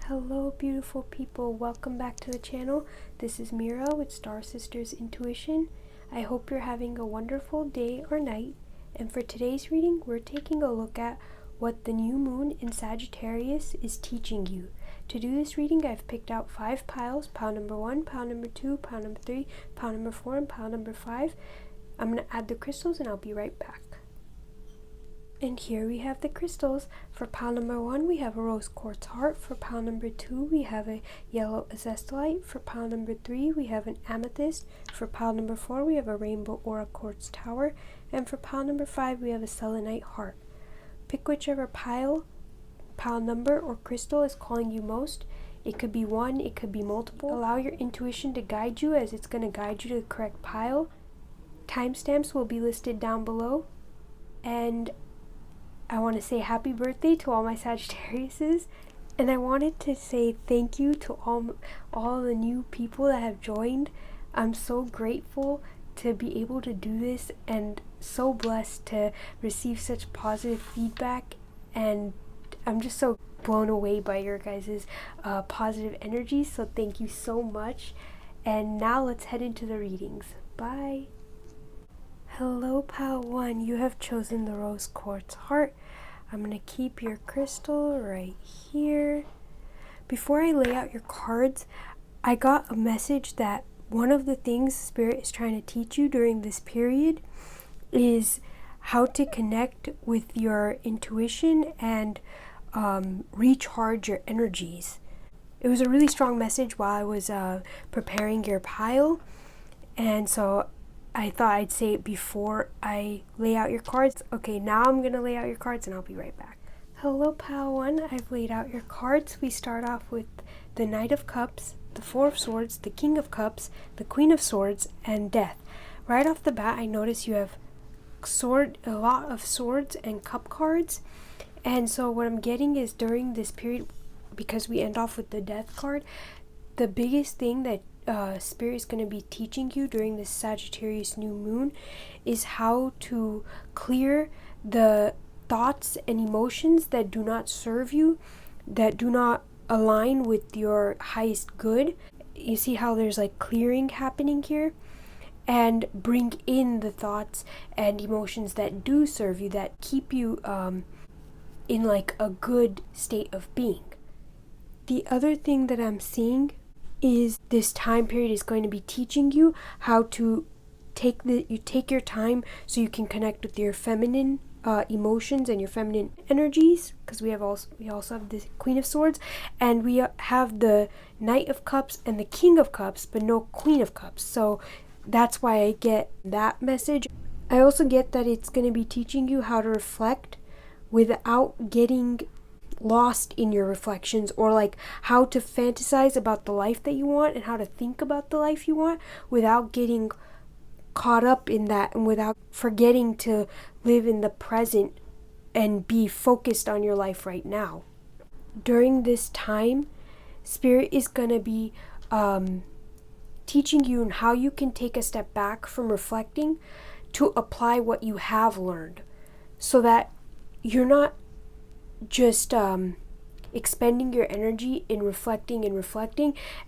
Hello beautiful people, welcome back to the channel. This is Mira with Star Sisters Intuition. I hope you're having a wonderful day or night, and for today's reading we're taking a look at what the new moon in Sagittarius is teaching you. To do this reading I've picked out 5 piles, pile number 1, pile number 2, pile number 3, pile number 4, and pile number 5. I'm going to add the crystals and I'll be right back. And here we have the crystals. For pile number 1 we have a rose quartz heart. For pile number 2 we have a yellow azestolite. For pile number 3 we have an amethyst. For pile number 4 we have a rainbow aura quartz tower. And for pile number 5 we have a selenite heart. Pick whichever pile number or crystal is calling you most. It could be one, it could be multiple. Allow your intuition to guide you, as it's going to guide you to the correct pile. Timestamps will be listed down below. And I want to say happy birthday to all my Sagittariuses, and I wanted to say thank you to all the new people that have joined. I'm so grateful to be able to do this and so blessed to receive such positive feedback, and I'm just so blown away by your guys' positive energy, so thank you so much. And now let's head into the readings. Bye! Hello pile 1, you have chosen the rose quartz heart. I'm going to keep your crystal right here. Before I lay out your cards, I got a message that one of the things Spirit is trying to teach you during this period is how to connect with your intuition and recharge your energies. It was a really strong message while I was preparing your pile, and so I thought I'd say it before I lay out your cards. Okay, now I'm going to lay out your cards and I'll be right back. Hello pile 1, I've laid out your cards. We start off with the Knight of Cups, the Four of Swords, the King of Cups, the Queen of Swords, and Death. Right off the bat, I notice you have a lot of swords and cup cards. And so what I'm getting is during this period, because we end off with the Death card, the biggest thing that Spirit is going to be teaching you during this Sagittarius New Moon is how to clear the thoughts and emotions that do not serve you, that do not align with your highest good. You see how there's like clearing happening here? And bring in the thoughts and emotions that do serve you, that keep you in like a good state of being. The other thing that I'm seeing is this time period is going to be teaching you how to take your time so you can connect with your feminine emotions and your feminine energies, because we also have the Queen of Swords, and we have the Knight of Cups and the King of Cups, but no Queen of Cups. So that's why I get that message. I also get that it's going to be teaching you how to reflect without getting lost in your reflections, or like how to fantasize about the life that you want and how to think about the life you want without getting caught up in that, and without forgetting to live in the present and be focused on your life right now. During this time, Spirit is going to be teaching you how you can take a step back from reflecting to apply what you have learned, so that you're not just expending your energy in reflecting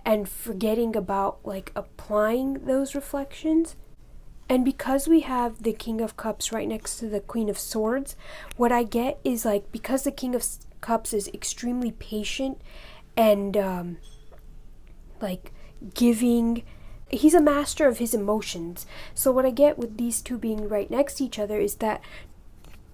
and forgetting about like applying those reflections. And because we have the King of Cups right next to the Queen of Swords, what I get is like, because the King of Cups is extremely patient and like giving, he's a master of his emotions. So what I get with these two being right next to each other is that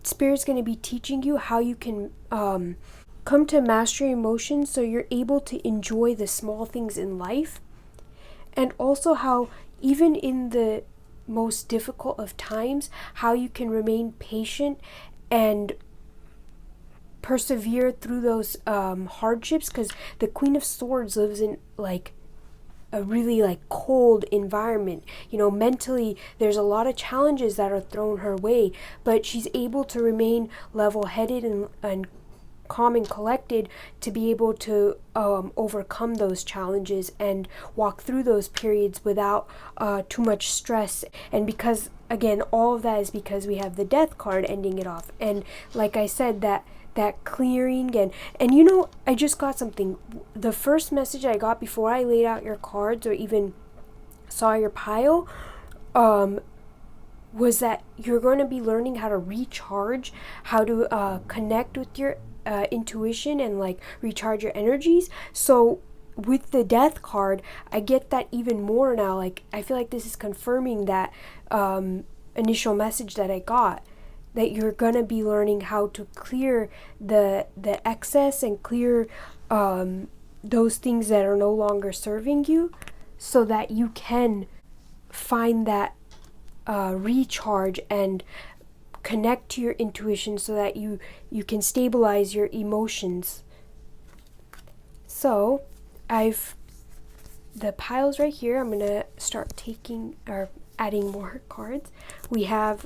Spirit's going to be teaching you how you can come to master your emotions so you're able to enjoy the small things in life, and also how even in the most difficult of times, how you can remain patient and persevere through those hardships, because the Queen of Swords lives in like a really like cold environment. You know, mentally there's a lot of challenges that are thrown her way, but she's able to remain level-headed and calm and collected to be able to overcome those challenges and walk through those periods without too much stress. And because again, all of that is because we have the Death card ending it off. And like I said, that that clearing. And you know, I just got something. The first message I got before I laid out your cards or even saw your pile was that you're going to be learning how to recharge, how to connect with your intuition and like recharge your energies. So with the death card, I get that even more now. Like, I feel like this is confirming that initial message that I got, that you're going to be learning how to clear the excess and clear those things that are no longer serving you, so that you can find that recharge and connect to your intuition, so that you can stabilize your emotions. So the piles right here. I'm gonna start taking or adding more cards. We have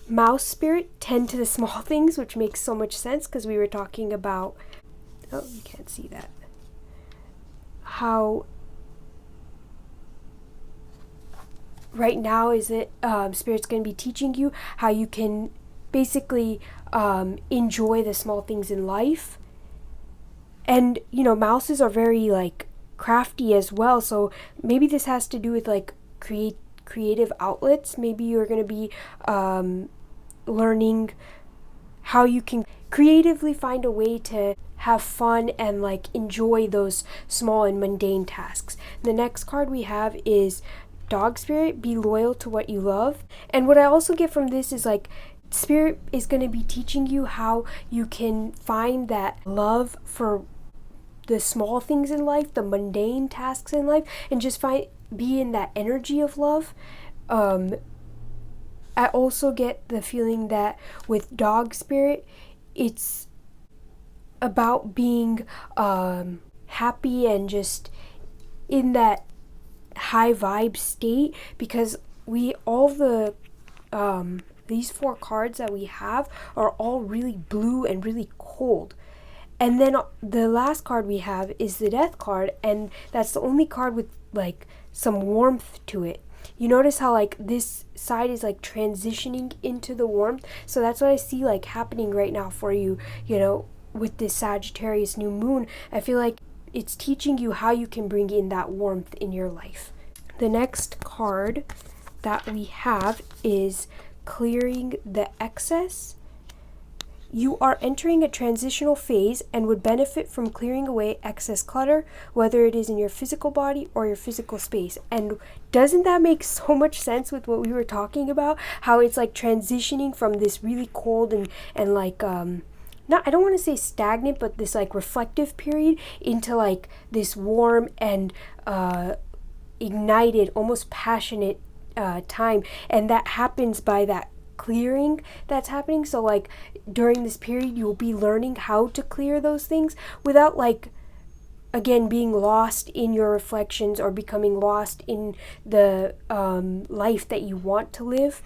Mouse Spirit, tend to the small things, which makes so much sense because we were talking about, oh, you can't see that, how right now is it Spirit's going to be teaching you how you can basically enjoy the small things in life. And you know, mouses are very like crafty as well, so maybe this has to do with like creative outlets. Maybe you're going to be learning how you can creatively find a way to have fun and like enjoy those small and mundane tasks. The next card we have is Dog Spirit, be loyal to what you love. And what I also get from this is like Spirit is going to be teaching you how you can find that love for the small things in life, the mundane tasks in life, and just be in that energy of love. I also get the feeling that with Dog Spirit, it's about being happy and just in that high vibe state, because these 4 cards that we have are all really blue and really cold. And then the last card we have is the Death card, and that's the only card with like some warmth to it. You notice how like this side is like transitioning into the warmth. So that's what I see like happening right now for you, you know, with this Sagittarius New Moon. I feel like it's teaching you how you can bring in that warmth in your life. The next card that we have is Clearing the Excess. You are entering a transitional phase and would benefit from clearing away excess clutter, whether it is in your physical body or your physical space. And doesn't that make so much sense with what we were talking about? How it's like transitioning from this really cold and like, not, I don't want to say stagnant, but this like reflective period into like this warm and ignited, almost passionate time. And that happens by that clearing that's happening. So like during this period, you'll be learning how to clear those things without like, again, being lost in your reflections or becoming lost in the life that you want to live.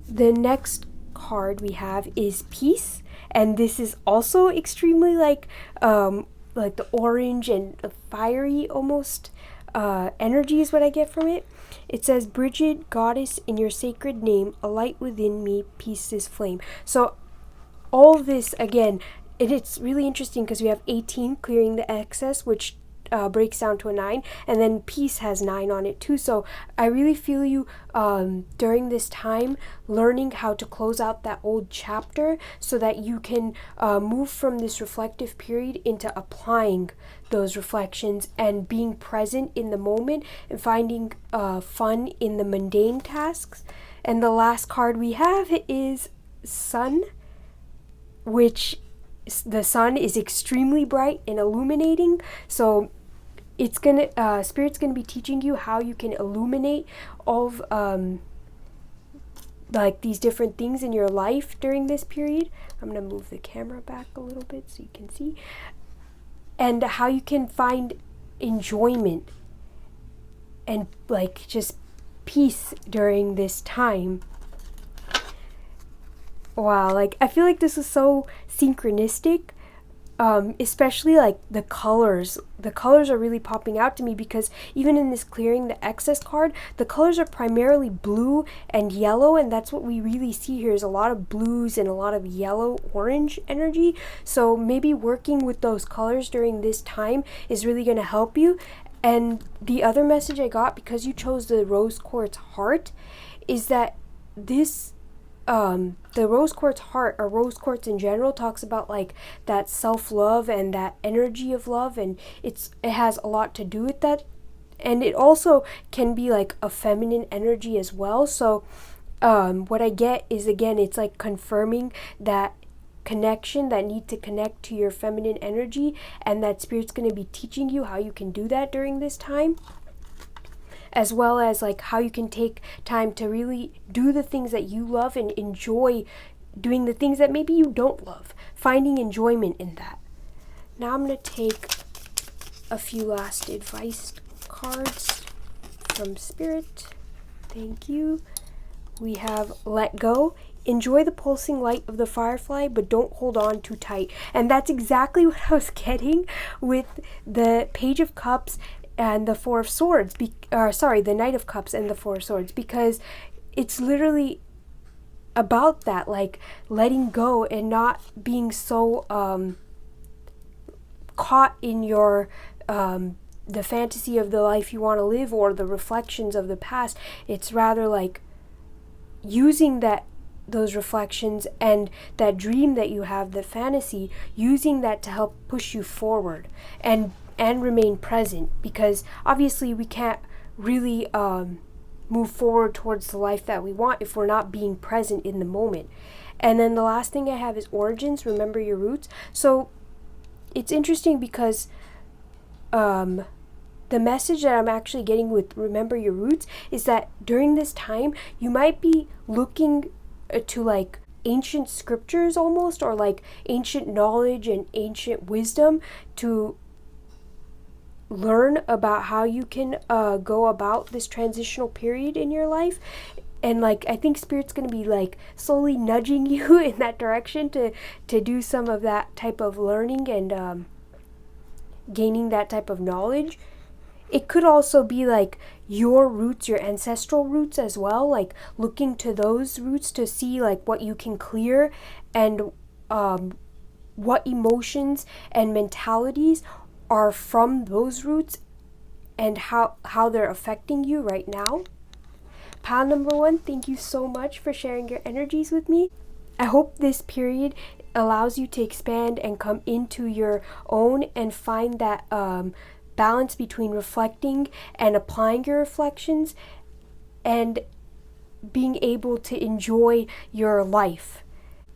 The next card we have is Peace, and this is also extremely like the orange and the fiery almost energy is what I get from it. It says, Bridget, goddess, in your sacred name, a light within me, peace is flame. So all this, again, it's really interesting because we have 18, clearing the excess, which breaks down to a 9, and then peace has 9 on it too. So I really feel you during this time learning how to close out that old chapter so that you can move from this reflective period into applying those reflections and being present in the moment and finding fun in the mundane tasks. And the last card we have is Sun, which the sun is extremely bright and illuminating. So it's gonna Spirit's gonna be teaching you how you can illuminate all of like these different things in your life during this period. I'm gonna move the camera back a little bit so you can see, and how you can find enjoyment and like just peace during this time. Wow, like I feel like this is so synchronistic. especially like the colors. The colors are really popping out to me because even in this clearing the excess card, the colors are primarily blue and yellow, and that's what we really see here is a lot of blues and a lot of yellow orange energy. So maybe working with those colors during this time is really going to help you. And the other message I got, because you chose the rose quartz heart, is that this the rose quartz heart, or rose quartz in general, talks about like that self-love and that energy of love, and it has a lot to do with that. And it also can be like a feminine energy as well. So what I get is, again, it's like confirming that connection, that need to connect to your feminine energy, and that Spirit's going to be teaching you how you can do that during this time, as well as like how you can take time to really do the things that you love and enjoy doing the things that maybe you don't love, finding enjoyment in that. Now I'm going to take a few last advice cards from Spirit. Thank you. We have let go. Enjoy the pulsing light of the firefly, but don't hold on too tight. And that's exactly what I was getting with the Page of Cups and the Four of Swords, the Knight of Cups and the Four of Swords, because it's literally about that, like letting go and not being so caught in your the fantasy of the life you want to live or the reflections of the past. It's rather like using those reflections and that dream that you have, the fantasy, using that to help push you forward and remain present, because obviously we can't really move forward towards the life that we want if we're not being present in the moment. And then the last thing I have is origins, remember your roots. So it's interesting because the message that I'm actually getting with remember your roots is that during this time you might be looking to like ancient scriptures almost, or like ancient knowledge and ancient wisdom to learn about how you can go about this transitional period in your life. And like I think Spirit's going to be like slowly nudging you in that direction to do some of that type of learning and gaining that type of knowledge. It could also be like your roots, your ancestral roots as well, like looking to those roots to see like what you can clear and what emotions and mentalities are from those roots and how they're affecting you right now. Pile number 1, thank you so much for sharing your energies with me. I hope this period allows you to expand and come into your own and find that balance between reflecting and applying your reflections and being able to enjoy your life.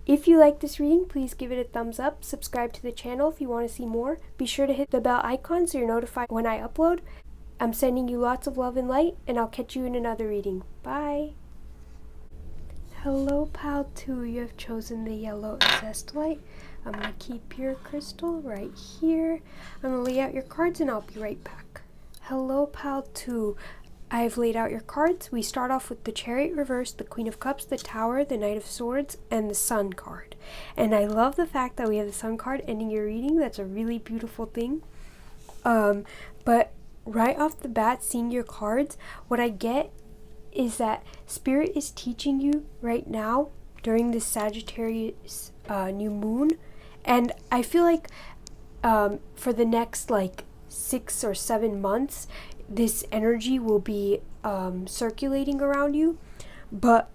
If you like this reading, please give it a thumbs up, subscribe to the channel if you want to see more. Be sure to hit the bell icon so you're notified when I upload. I'm sending you lots of love and light, and I'll catch you in another reading. Bye! Hello, Pal 2. You have chosen the yellow zestolite. I'm going to keep your crystal right here. I'm going to lay out your cards and I'll be right back. Hello, Pal 2. I've laid out your cards. We start off with the Chariot reverse, the Queen of Cups, the Tower, the Knight of Swords, and the Sun card. And I love the fact that we have the Sun card ending your reading. That's a really beautiful thing. But right off the bat, seeing your cards, what I get is that Spirit is teaching you right now during this Sagittarius New Moon. And I feel like for the next like 6 or 7 months, this energy will be circulating around you, but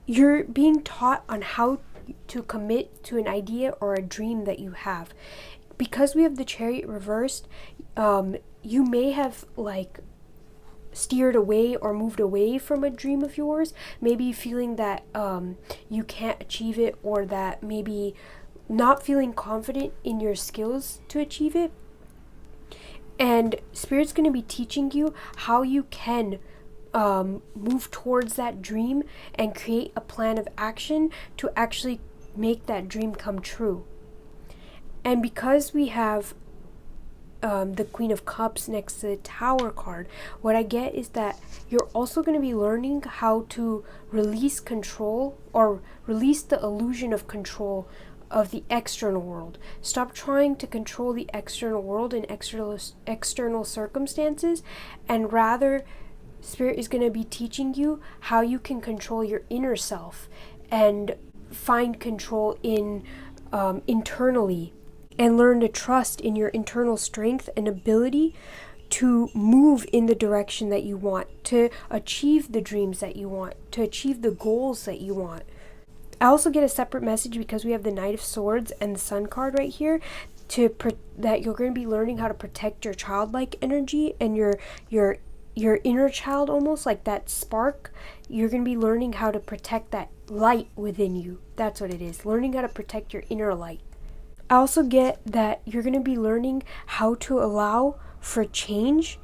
you're being taught on how to commit to an idea or a dream that you have. Because we have the Chariot reversed, you may have like steered away or moved away from a dream of yours, maybe feeling that you can't achieve it, or that maybe not feeling confident in your skills to achieve it. And Spirit's going to be teaching you how you can move towards that dream and create a plan of action to actually make that dream come true. And because we have the Queen of Cups next to the Tower card, what I get is that you're also going to be learning how to release control, or release the illusion of control of the external world. Stop trying to control the external world and external circumstances, and rather Spirit is going to be teaching you how you can control your inner self and find control in internally, and learn to trust in your internal strength and ability to move in the direction that you want, to achieve the dreams that you want, to achieve the goals that you want. I also get a separate message because we have the Knight of Swords and the Sun card right here, that you're going to be learning how to protect your childlike energy and your inner child, almost like that spark. You're going to be learning how to protect that light within you. That's what it is, learning how to protect your inner light. I also get that you're going to be learning how to allow for change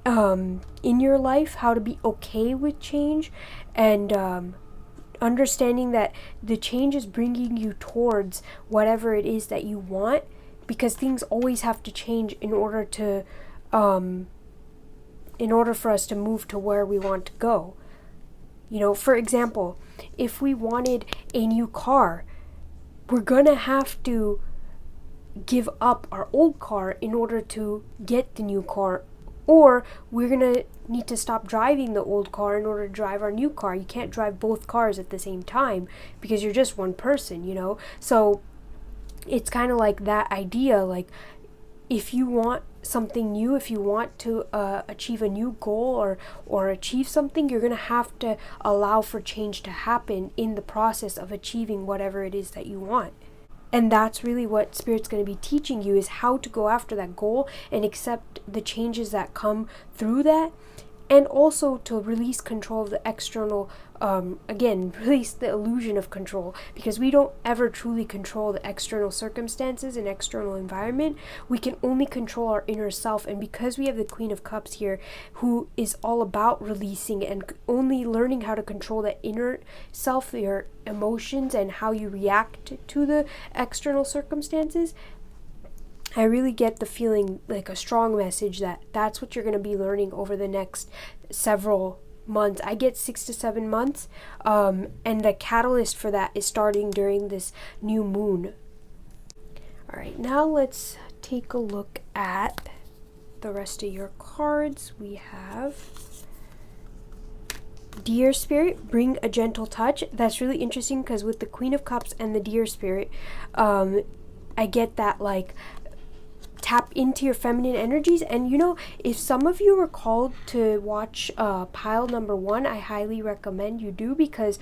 in your life, how to be okay with change, and understanding that the change is bringing you towards whatever it is that you want, because things always have to change in order for us to move to where we want to go. You know, for example, if we wanted a new car, we're gonna have to give up our old car in order to get the new car, or we're gonna need to stop driving the old car in order to drive our new car. You can't drive both cars at the same time because you're just one person, you know? So it's kind of like that idea, like if you want something new, if you want to achieve a new goal or achieve something, you're going to have to allow for change to happen in the process of achieving whatever it is that you want. And that's really what Spirit's going to be teaching you, is how to go after that goal and accept the changes that come through that, and also to release control of the external, again, release the illusion of control, because we don't ever truly control the external circumstances and external environment. We can only control our inner self, and because we have the Queen of Cups here, who is all about releasing and only learning how to control the inner self, your emotions, and how you react to the external circumstances, I really get the feeling, like a strong message, that that's what you're going to be learning over the next several months. I get 6 to 7 months, and the catalyst for that is starting during this new moon. All right, now let's take a look at the rest of your cards. We have Deer Spirit, bring a gentle touch. That's really interesting because with the Queen of Cups and the Deer Spirit, I get that, like, tap into your feminine energies. And you know, if some of you are called to watch pile number 1, I highly recommend you do, because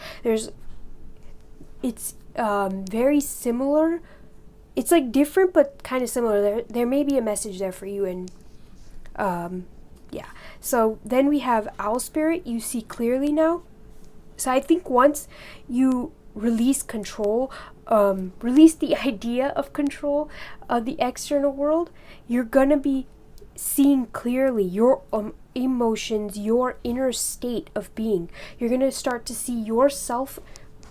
it's very similar. It's like different but kind of similar. There may be a message there for you. And yeah, so then we have Owl Spirit, you see clearly now. So I think once you release control, release the idea of control of the external world, you're gonna be seeing clearly your emotions, your inner state of being. You're gonna start to see yourself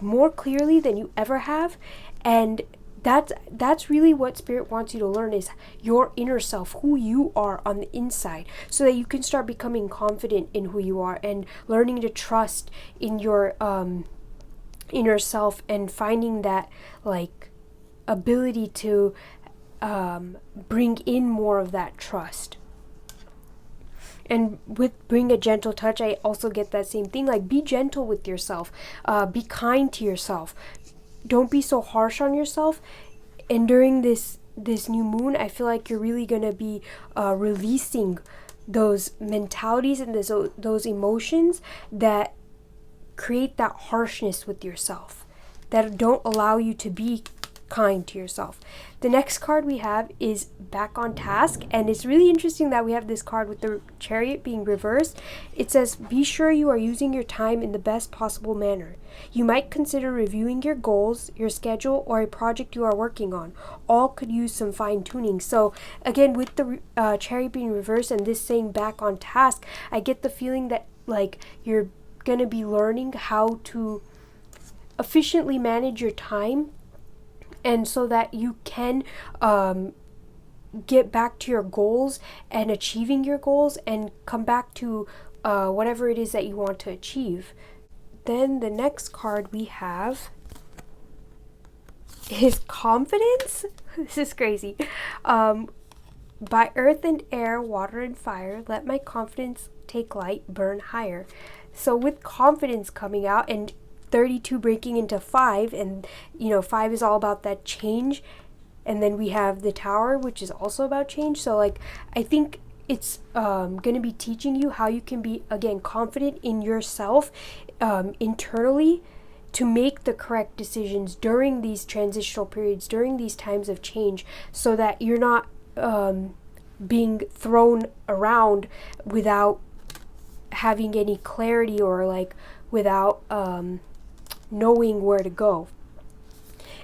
more clearly than you ever have, and that's really what Spirit wants you to learn, is your inner self, who you are on the inside, so that you can start becoming confident in who you are and learning to trust in your inner self, and finding that, like, ability to bring in more of that trust. And with bring a gentle touch, I also get that same thing, like, be gentle with yourself, be kind to yourself, don't be so harsh on yourself. And during this new moon, I feel like you're really gonna be releasing those mentalities and those emotions that create that harshness with yourself, that don't allow you to be kind to yourself. The next card we have is Back on Task, and it's really interesting that we have this card with the Chariot being reversed. It says, be sure you are using your time in the best possible manner. You might consider reviewing your goals, your schedule, or a project you are working on. All could use some fine-tuning. So again, with the Chariot being reversed and this saying Back on Task, I get the feeling that, like, you're going to be learning how to efficiently manage your time, and so that you can get back to your goals and achieving your goals and come back to whatever it is that you want to achieve. Then the next card we have is confidence. This is crazy. By earth and air, water and fire, let my confidence take light, burn higher. So with confidence coming out and 32 breaking into 5, and 5 is all about that change, and then we have the tower, which is also about change. So like I think it's going to be teaching you how you can be, again, confident in yourself internally, to make the correct decisions during these transitional periods, during these times of change, so that you're not being thrown around without having any clarity, or like without knowing where to go.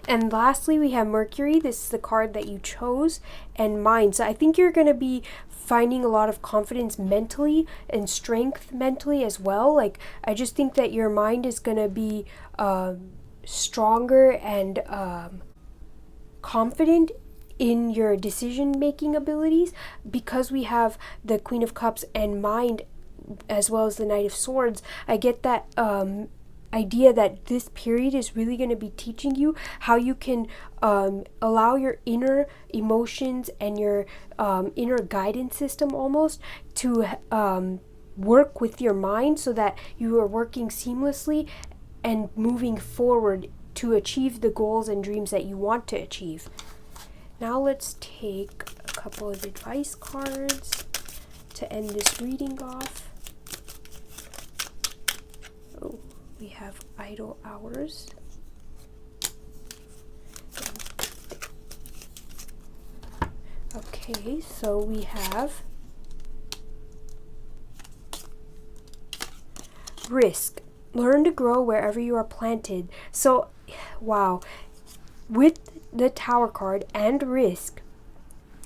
And lastly, we have Mercury. This is the card that you chose, and Mind. So I think you're going to be finding a lot of confidence mentally and strength mentally as well. Like, I just think that your mind is going to be stronger and confident in your decision-making abilities, because we have the Queen of Cups and Mind as well as the Knight of Swords. I get that idea that this period is really going to be teaching you how you can allow your inner emotions and your inner guidance system almost to work with your mind, so that you are working seamlessly and moving forward to achieve the goals and dreams that you want to achieve. Now let's take a couple of advice cards to end this reading off. Oh, we have idle hours. Okay, so we have risk. Learn to grow wherever you are planted. So, wow. With the Tower card and risk,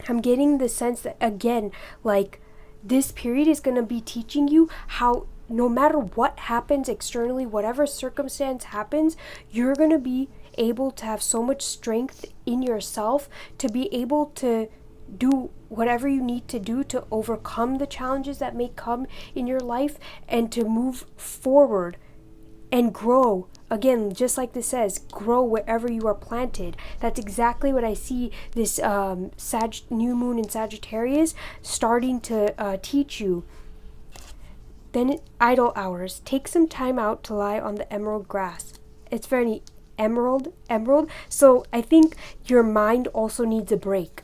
I'm getting the sense that, again, like, this period is going to be teaching you how, no matter what happens externally, whatever circumstance happens, you're going to be able to have so much strength in yourself to be able to do whatever you need to do to overcome the challenges that may come in your life, and to move forward and grow. Again, just like this says, grow wherever you are planted. That's exactly what I see this New Moon in Sagittarius starting to teach you. Then idle hours. Take some time out to lie on the emerald grass. It's very emerald. So I think your mind also needs a break.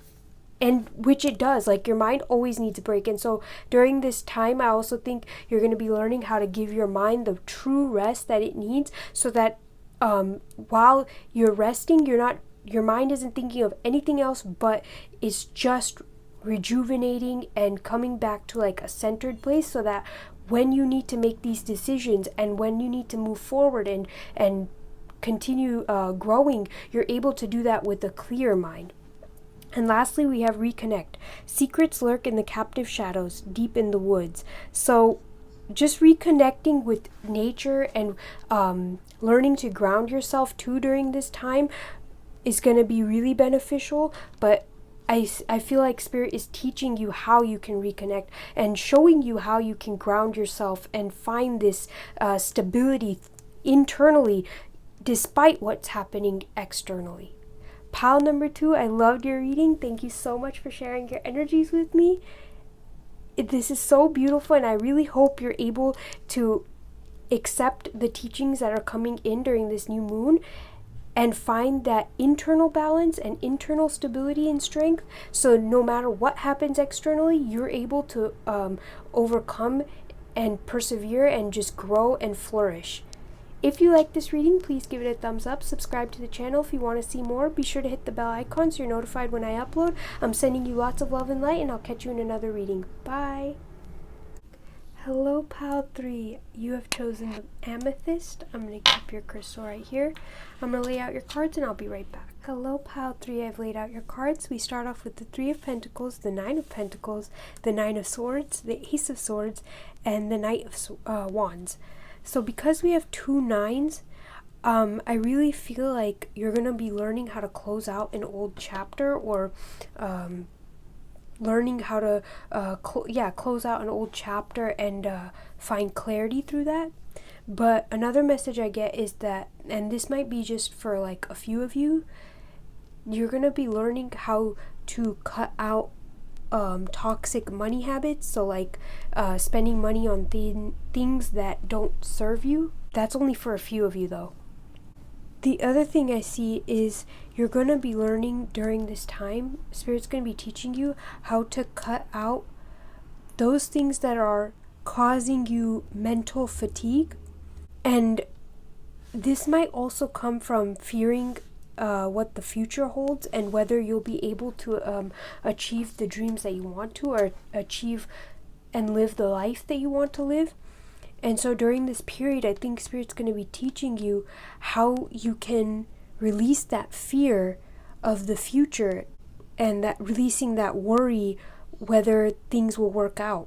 And which it does, like, your mind always needs a break. And so during this time, I also think you're going to be learning how to give your mind the true rest that it needs, so that while you're resting, your mind isn't thinking of anything else, but it's just rejuvenating and coming back to like a centered place, so that when you need to make these decisions and when you need to move forward and continue growing, you're able to do that with a clear mind. And lastly, we have reconnect. Secrets lurk in the captive shadows, deep in the woods. So just reconnecting with nature and learning to ground yourself too during this time is going to be really beneficial. But I feel like Spirit is teaching you how you can reconnect and showing you how you can ground yourself and find this stability internally despite what's happening externally. Pile number 2, I loved your reading. Thank you so much for sharing your energies with me. This is so beautiful, and I really hope you're able to accept the teachings that are coming in during this new moon and find that internal balance and internal stability and strength, so no matter what happens externally, you're able to overcome and persevere and just grow and flourish. If you like this reading, please give it a thumbs up. Subscribe to the channel if you want to see more. Be sure to hit the bell icon so you're notified when I upload. I'm sending you lots of love and light, and I'll catch you in another reading. Bye. Hello, Pile 3. You have chosen the Amethyst. I'm going to keep your crystal right here. I'm going to lay out your cards, and I'll be right back. Hello, Pile 3. I've laid out your cards. We start off with the 3 of Pentacles, the 9 of Pentacles, the 9 of Swords, the Ace of Swords, and the Knight of Wands. So because we have 2 9s, I really feel like you're going to be learning how to close out an old chapter, or learning how to close out an old chapter and find clarity through that. But another message I get is that, and this might be just for like a few of you, you're going to be learning how to cut out toxic money habits. So like spending money on things that don't serve you. That's only for a few of you though. The other thing I see is you're going to be learning during this time, Spirit's going to be teaching you how to cut out those things that are causing you mental fatigue. And this might also come from fearing what the future holds and whether you'll be able to achieve the dreams that you want to, or achieve and live the life that you want to live. And so during this period, I think Spirit's going to be teaching you how you can release that fear of the future and that releasing that worry whether things will work out.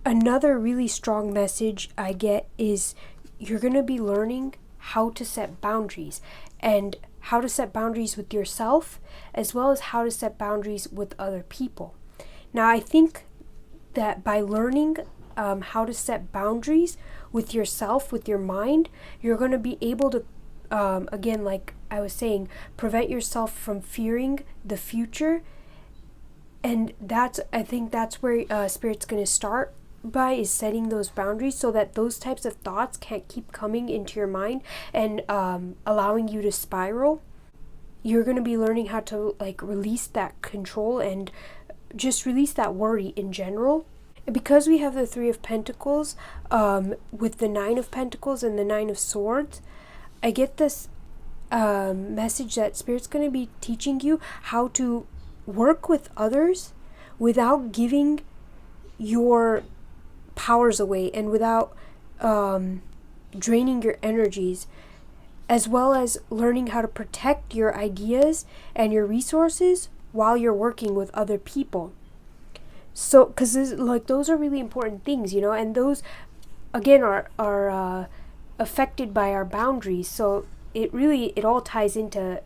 Another really strong message I get is you're going to be learning how to set boundaries, and how to set boundaries with yourself as well as how to set boundaries with other people. Now, I think that by learning how to set boundaries with yourself, with your mind, you're going to be able to, again, like I was saying, prevent yourself from fearing the future. And I think that's where Spirit's going to start by, is setting those boundaries so that those types of thoughts can't keep coming into your mind and allowing you to spiral. You're going to be learning how to like release that control and just release that worry in general. Because we have the Three of Pentacles with the Nine of Pentacles and the Nine of Swords, I get this message that Spirit's going to be teaching you how to work with others without giving your powers away and without draining your energies, as well as learning how to protect your ideas and your resources while you're working with other people. So, because like those are really important things, you know, and those again are affected by our boundaries. So it all ties into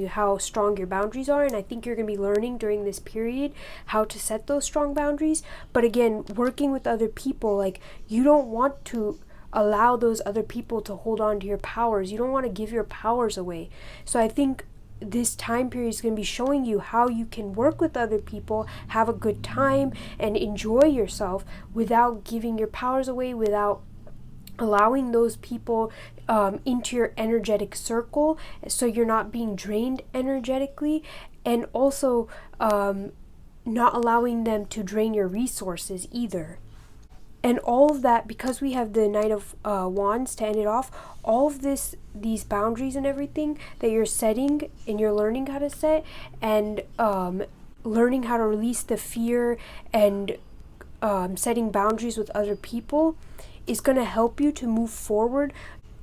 how strong your boundaries are, and I think you're going to be learning during this period how to set those strong boundaries. But again, working with other people, like you don't want to allow those other people to hold on to your powers. You don't want to give your powers away. So I think this time period is going to be showing you how you can work with other people, have a good time, and enjoy yourself without giving your powers away, without allowing those people into your energetic circle, so you're not being drained energetically, and also not allowing them to drain your resources either. And all of that, because we have the Knight of Wands to end it off, all of these boundaries and everything that you're setting and you're learning how to set, and learning how to release the fear and setting boundaries with other people, is going to help you to move forward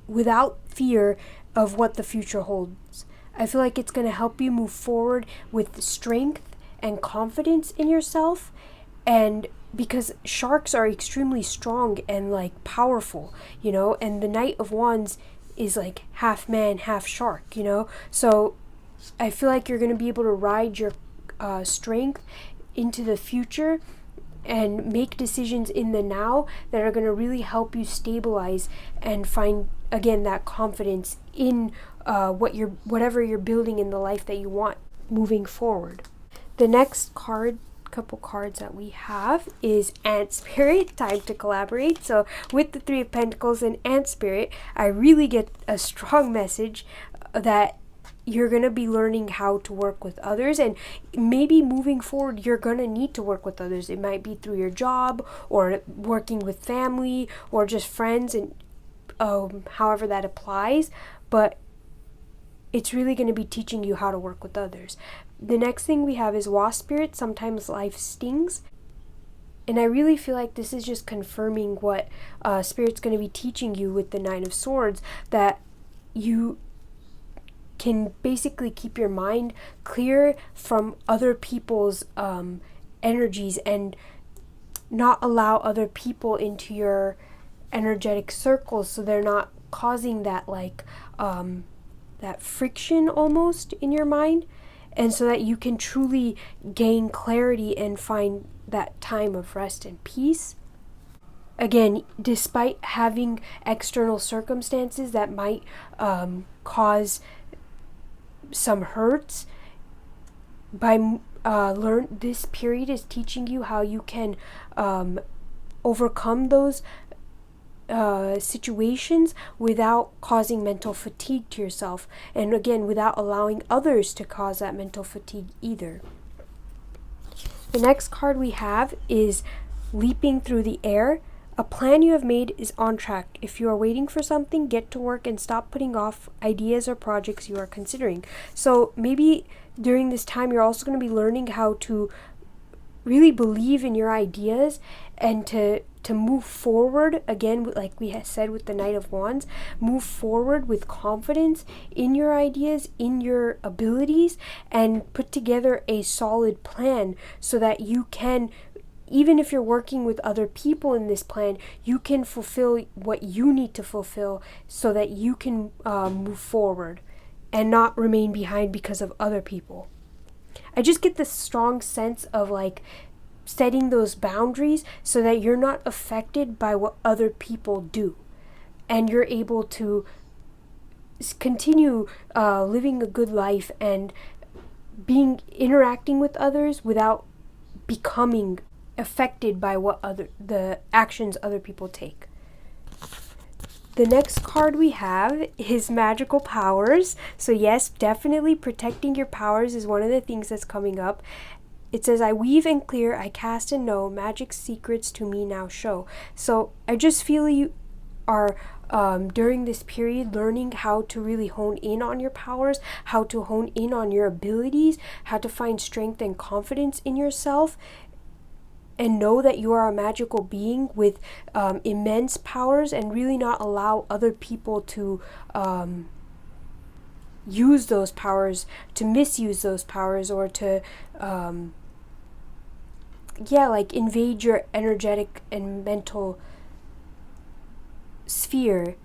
without fear of what the future holds. I feel like it's going to help you move forward with strength and confidence in yourself, and because sharks are extremely strong and like powerful, you know, and the Knight of Wands is like half man, half shark, you know. So I feel like you're going to be able to ride your strength into the future and make decisions in the now that are going to really help you stabilize and find again that confidence in whatever you're building in the life that you want moving forward. The next couple cards that we have is Ant Spirit, time to collaborate. So with the Three of Pentacles and Ant Spirit, I really get a strong message that you're going to be learning how to work with others, and maybe moving forward you're going to need to work with others. It might be through your job or working with family or just friends, and however that applies, but it's really going to be teaching you how to work with others. The next thing we have is Wasp Spirit, sometimes life stings. And I really feel like this is just confirming what Spirit's going to be teaching you with the Nine of Swords, that you can basically keep your mind clear from other people's energies and not allow other people into your energetic circles, so they're not causing that like that friction almost in your mind, and so that you can truly gain clarity and find that time of rest and peace. Again, despite having external circumstances that might cause some hurts. This period is teaching you how you can overcome those situations without causing mental fatigue to yourself, and again, without allowing others to cause that mental fatigue either. The next card we have is leaping through the air. A plan you have made is on track. If you are waiting for something, get to work and stop putting off ideas or projects you are considering. So maybe during this time, you're also going to be learning how to really believe in your ideas and to move forward, again, like we had said with the Knight of Wands, move forward with confidence in your ideas, in your abilities, and put together a solid plan so that you can, even if you're working with other people in this plan, you can fulfill what you need to fulfill so that you can move forward and not remain behind because of other people. I just get this strong sense of like setting those boundaries so that you're not affected by what other people do, and you're able to continue living a good life and interacting with others without becoming affected by the actions other people take. The next card we have is magical powers. So yes, definitely protecting your powers is one of the things that's coming up. It says, I weave and clear, I cast and know, magic secrets to me now show. So I just feel you are during this period learning how to really hone in on your powers, how to hone in on your abilities, how to find strength and confidence in yourself, and know that you are a magical being with immense powers, and really not allow other people to use those powers, to misuse those powers, or to invade your energetic and mental sphere,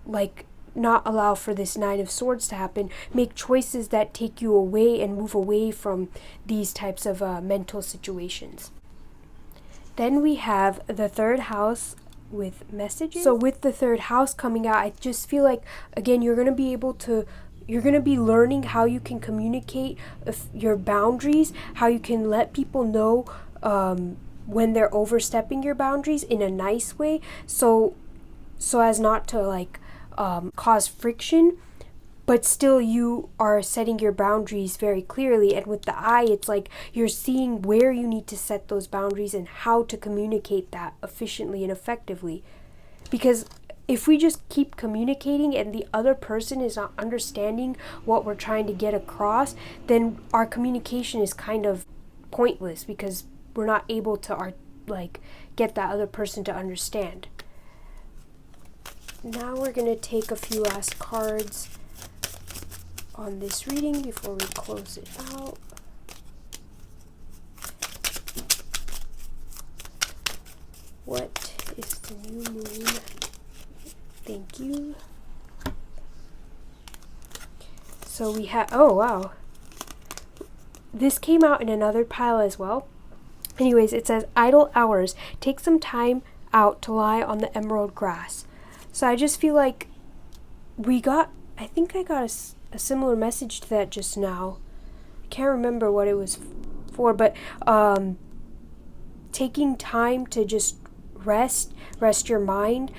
like not allow for this Nine of Swords to happen. Make choices that take you away and move away from these types of mental situations. Then we have the third house with messages. So with the third house coming out, I just feel like, again, you're going to be learning how you can communicate your boundaries, how you can let people know when they're overstepping your boundaries in a nice way, so as not to cause friction, but still you are setting your boundaries very clearly. And with the eye, it's like you're seeing where you need to set those boundaries and how to communicate that efficiently and effectively. Because if we just keep communicating and the other person is not understanding what we're trying to get across, then our communication is kind of pointless because we're not able to get that other person to understand. Now we're going to take a few last cards on this reading before we close it out. What is the new moon? Thank you. So we have, oh wow, this came out in another pile as well. Anyways, it says idle hours, take some time out to lie on the emerald grass. So I just feel like I think I got a similar message to that just now. I can't remember what it was for, but taking time to just rest your mind,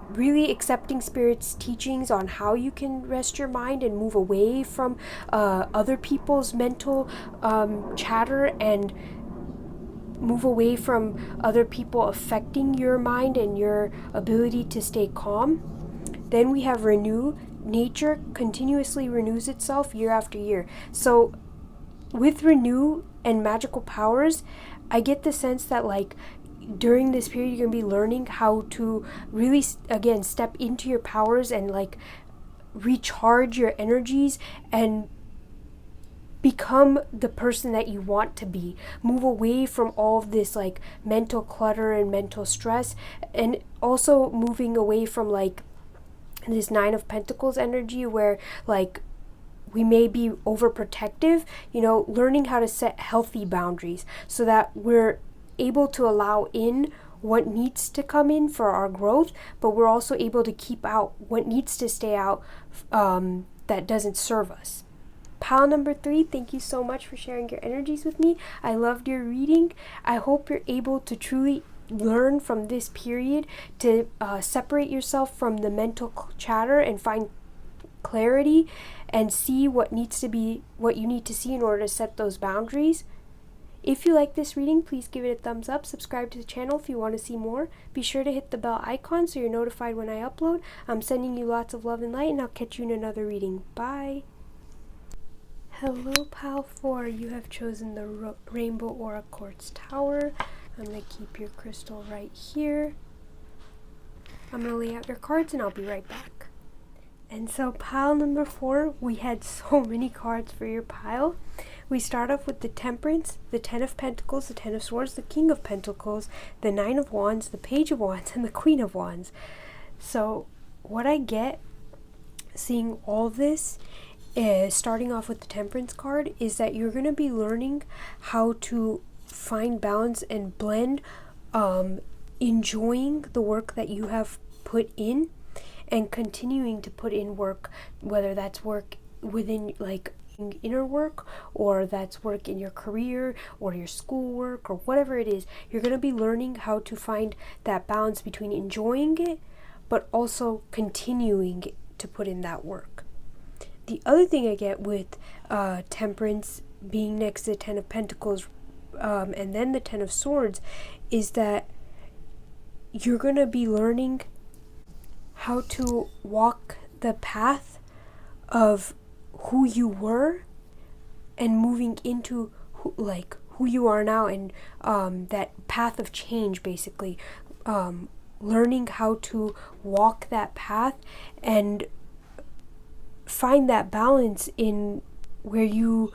really accepting Spirit's teachings on how you can rest your mind and move away from other people's mental chatter, and move away from other people affecting your mind and your ability to stay calm. Then we have renew. Nature continuously renews itself year after year. So with renew and magical powers, I get the sense that during this period you're going to be learning how to really again step into your powers and recharge your energies and become the person that you want to be. Move away from all of this mental clutter and mental stress, and also moving away from this Nine of Pentacles energy where we may be overprotective, learning how to set healthy boundaries so that we're able to allow in what needs to come in for our growth, but we're also able to keep out what needs to stay out that doesn't serve us. Pile number 3, thank you so much for sharing your energies with me. I loved your reading. I hope you're able to truly learn from this period to separate yourself from the mental chatter and find clarity and see what you need to see in order to set those boundaries. If you like this reading, please give it a thumbs up. Subscribe to the channel if you want to see more. Be sure to hit the bell icon so you're notified when I upload. I'm sending you lots of love and light, and I'll catch you in another reading. Bye. Hello, Pile 4. You have chosen the Rainbow Aura Quartz Tower. I'm going to keep your crystal right here. I'm going to lay out your cards, and I'll be right back. And so pile number 4, we had so many cards for your pile. We start off with the Temperance, the 10 of Pentacles, the 10 of Swords, the King of Pentacles, the 9 of Wands, the Page of Wands, and the Queen of Wands. So what I get seeing all this, starting off with the Temperance card, is that you're going to be learning how to find balance and blend, enjoying the work that you have put in and continuing to put in work, whether that's work within like inner work, or that's work in your career or your schoolwork or whatever it is. You're going to be learning how to find that balance between enjoying it but also continuing to put in that work. The other thing I get with Temperance being next to the 10 of Pentacles and then the 10 of Swords is that you're going to be learning how to walk the path of who you were and moving into who you are now, and that path of change, basically learning how to walk that path and find that balance in where you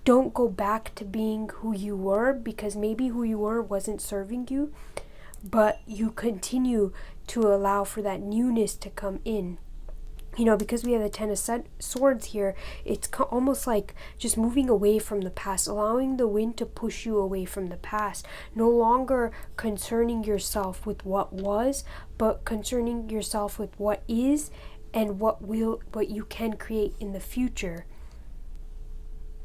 don't go back to being who you were, because maybe who you were wasn't serving you, but you continue to allow for that newness to come in. You know, because we have the 10 of Swords here, it's almost like just moving away from the past, allowing the wind to push you away from the past, no longer concerning yourself with what was, but concerning yourself with what is and what you can create in the future.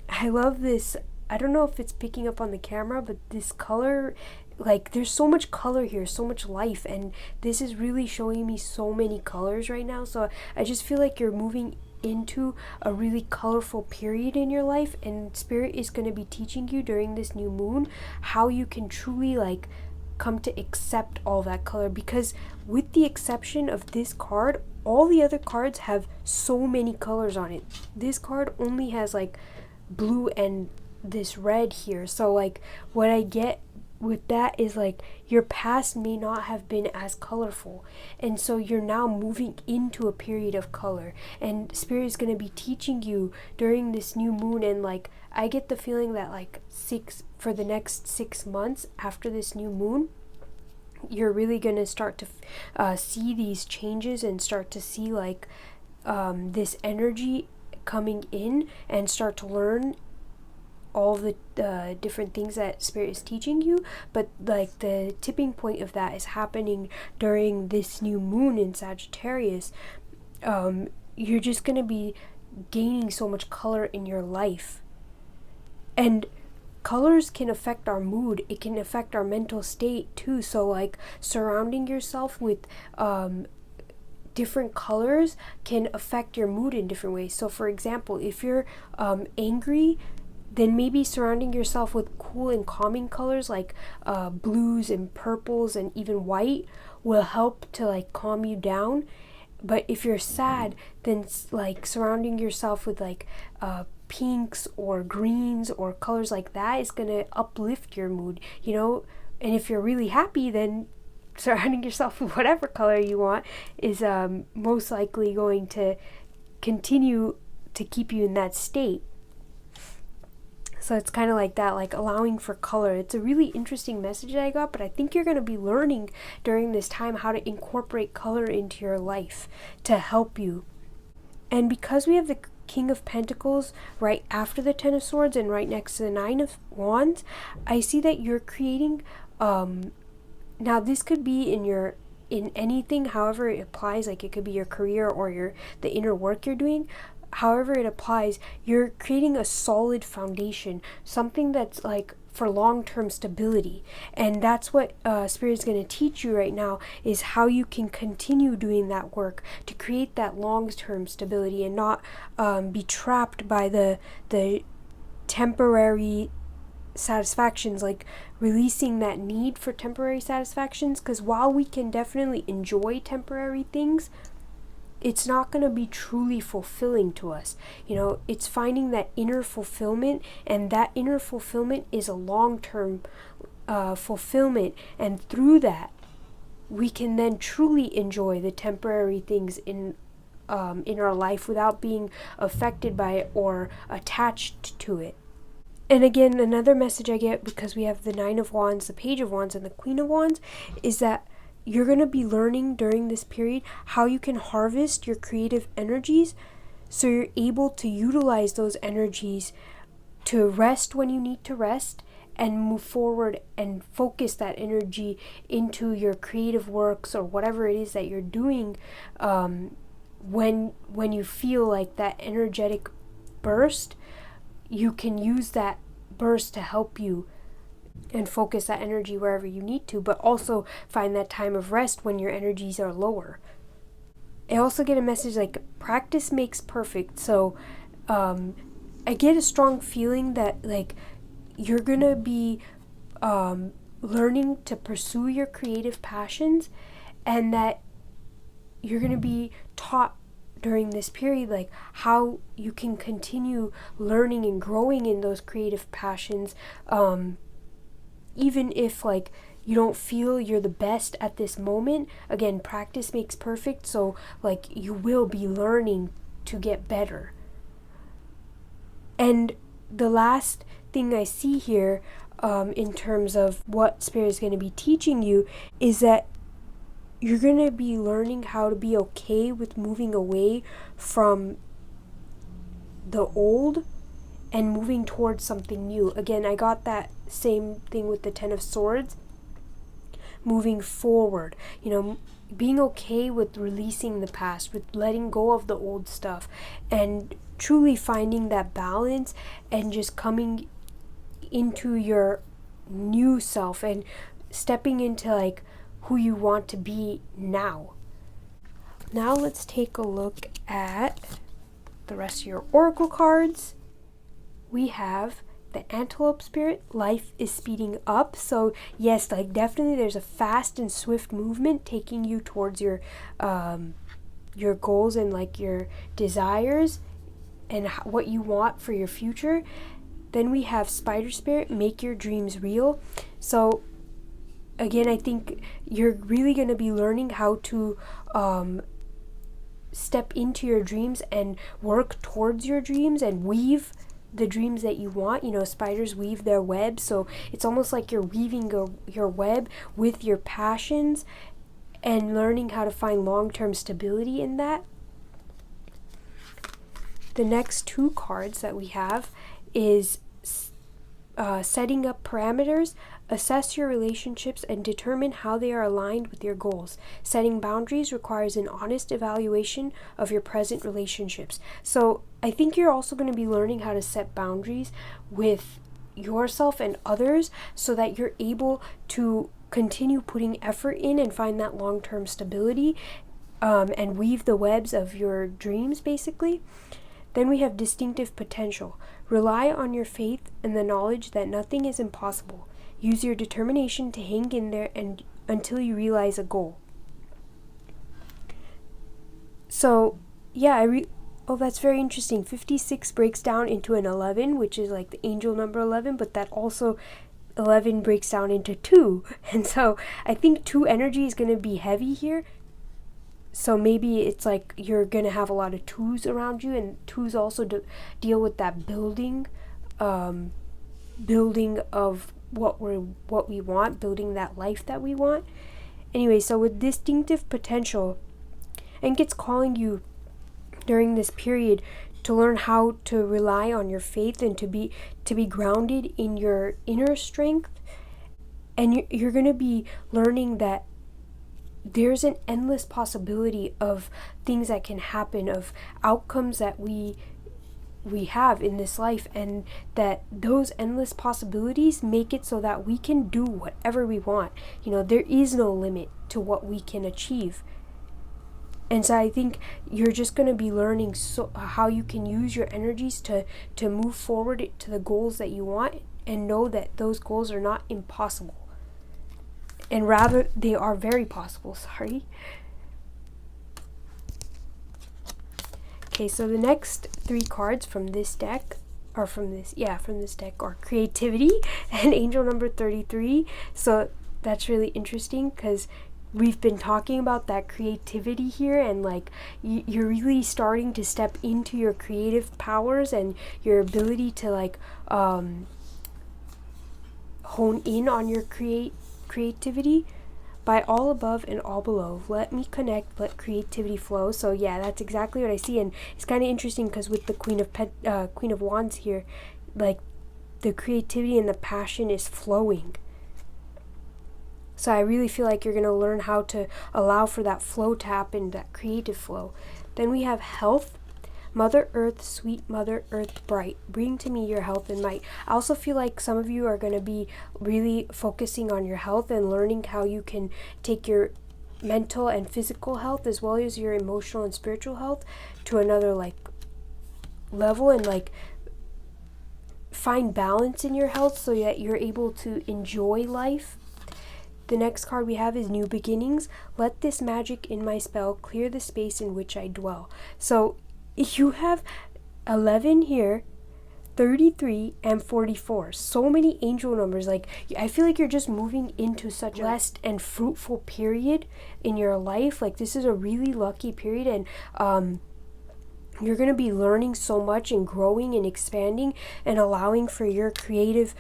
I love this. I don't know if it's picking up on the camera, but this color, like there's so much color here, so much life, and this is really showing me so many colors right now. So I just feel like you're moving into a really colorful period in your life, and Spirit is going to be teaching you during this new moon how you can truly like come to accept all that color, because with the exception of this card, all the other cards have so many colors on it. This card only has like blue and this red here. So like what I get with that is like your past may not have been as colorful, and so you're now moving into a period of color, and Spirit is going to be teaching you during this new moon. And like I get the feeling that like for the next 6 months after this new moon, you're really going to start to see these changes and start to see like this energy coming in, and start to learn all the different things that Spirit is teaching you. But like the tipping point of that is happening during this new moon in Sagittarius. You're just going to be gaining so much color in your life, and colors can affect our mood. It can affect our mental state too. So like surrounding yourself with different colors can affect your mood in different ways. So for example, if you're angry, then maybe surrounding yourself with cool and calming colors like blues and purples and even white will help to like calm you down. But if you're sad, then like surrounding yourself with like pinks or greens or colors like that is going to uplift your mood, you know. And if you're really happy, then surrounding yourself with whatever color you want is most likely going to continue to keep you in that state. So it's kind of like that, like allowing for color. It's a really interesting message that I got, but I think you're going to be learning during this time how to incorporate color into your life to help you. And because we have the King of Pentacles right after the 10 of Swords and right next to the 9 of Wands, I see that you're creating Now this could be in anything, however it applies, like it could be your career or the inner work you're doing. However it applies, you're creating a solid foundation, something that's like for long-term stability. And that's what Spirit is going to teach you right now, is how you can continue doing that work to create that long-term stability and not be trapped by the temporary satisfactions, like releasing that need for temporary satisfactions. Because while we can definitely enjoy temporary things, it's not going to be truly fulfilling to us. It's finding that inner fulfillment, and that inner fulfillment is a long-term fulfillment, and through that we can then truly enjoy the temporary things in our life without being affected by it or attached to it. And again, another message I get, because we have the Nine of Wands, the Page of Wands, and the Queen of Wands, is that you're going to be learning during this period how you can harvest your creative energies, so you're able to utilize those energies to rest when you need to rest, and move forward and focus that energy into your creative works or whatever it is that you're doing. When you feel like that energetic burst, you can use that burst to help you and focus that energy wherever you need to, but also find that time of rest when your energies are lower. I also get a message like practice makes perfect. So I get a strong feeling that like you're gonna be learning to pursue your creative passions, and that you're gonna be taught during this period like how you can continue learning and growing in those creative passions, even if like you don't feel you're the best at this moment. Again, practice makes perfect, so like you will be learning to get better. And the last thing I see here, in terms of what Spirit is going to be teaching you, is that you're going to be learning how to be okay with moving away from the old and moving towards something new. Again, I got that same thing with the Ten of Swords. Moving forward, being okay with releasing the past, with letting go of the old stuff, and truly finding that balance and just coming into your new self and stepping into like who you want to be now. Now let's take a look at the rest of your oracle cards. We have the Antelope Spirit. Life is speeding up. So yes, like definitely there's a fast and swift movement taking you towards your goals and like your desires and what you want for your future. Then we have Spider Spirit. Make your dreams real. So again, I think you're really going to be learning how to step into your dreams and work towards your dreams and weave the dreams that you want. Spiders weave their web, so it's almost like you're weaving your web with your passions and learning how to find long-term stability in that. The next two cards that we have is setting up parameters. Assess your relationships and determine how they are aligned with your goals. Setting boundaries requires an honest evaluation of your present relationships. So I think you're also going to be learning how to set boundaries with yourself and others so that you're able to continue putting effort in and find that long-term stability, and weave the webs of your dreams, basically. Then we have distinctive potential. Rely on your faith and the knowledge that nothing is impossible. Use your determination to hang in there and until you realize a goal. So, yeah, that's very interesting. 56 breaks down into an 11, which is like the angel number 11, but that also 11 breaks down into 2. And so I think 2 energy is going to be heavy here. So maybe it's like you're going to have a lot of 2s around you, and 2s also deal with that building of what we want, building that life that we want. Anyway, so with distinctive potential, I think it's calling you during this period to learn how to rely on your faith and to be grounded in your inner strength And you're going to be learning that there's an endless possibility of things that can happen, of outcomes that we have in this life, and that those endless possibilities make it so that we can do whatever we want. There is no limit to what we can achieve. And so I think you're just going to be learning how you can use your energies to move forward to the goals that you want, and know that those goals are not impossible. And rather, they are very possible. Okay, so the next 3 cards from this deck are from this deck are creativity and angel number 33. So that's really interesting because we've been talking about that creativity here, and like you're really starting to step into your creative powers and your ability to like hone in on your creativity. By all above and all below, let me connect, let creativity flow. So yeah, that's exactly what I see, and it's kind of interesting because with the Queen of Wands here, like the creativity and the passion is flowing. So I really feel like you're going to learn how to allow for that flow to happen, that creative flow. Then we have health. Mother Earth, sweet Mother Earth bright, bring to me your health and might. I also feel like some of you are going to be really focusing on your health and learning how you can take your mental and physical health as well as your emotional and spiritual health to another like level, and like find balance in your health so that you're able to enjoy life. The next card we have is New Beginnings. Let this magic in my spell clear the space in which I dwell. So you have 11 here, 33, and 44. So many angel numbers. Like, I feel like you're just moving into such a blessed and fruitful period in your life. Like, this is a really lucky period, and you're going to be learning so much and growing and expanding and allowing for your creative